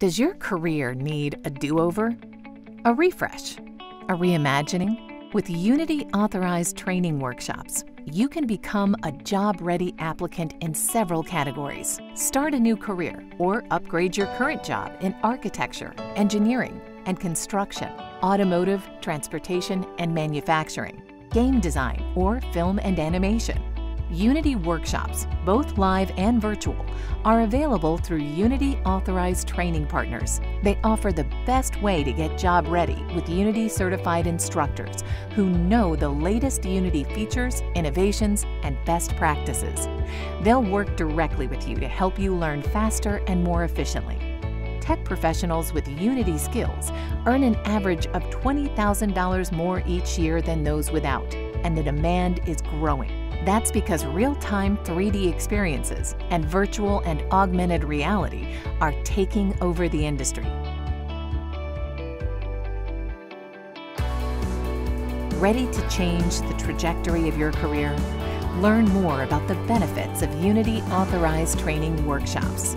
Does your career need a do-over, a refresh, a reimagining? With Unity authorized training workshops, you can become a job-ready applicant in several categories. Start a new career or upgrade your current job in architecture, engineering, and construction, automotive, transportation, and manufacturing, game design, or film and animation. Unity workshops, both live and virtual, are available through Unity authorized training partners. They offer the best way to get job ready with Unity certified instructors who know the latest Unity features, innovations, and best practices. They'll work directly with you to help you learn faster and more efficiently. Tech professionals with Unity skills earn an average of $20,000 more each year than those without, and the demand is growing. That's because real-time 3D experiences and virtual and augmented reality are taking over the industry. Ready to change the trajectory of your career? Learn more about the benefits of Unity authorized training workshops.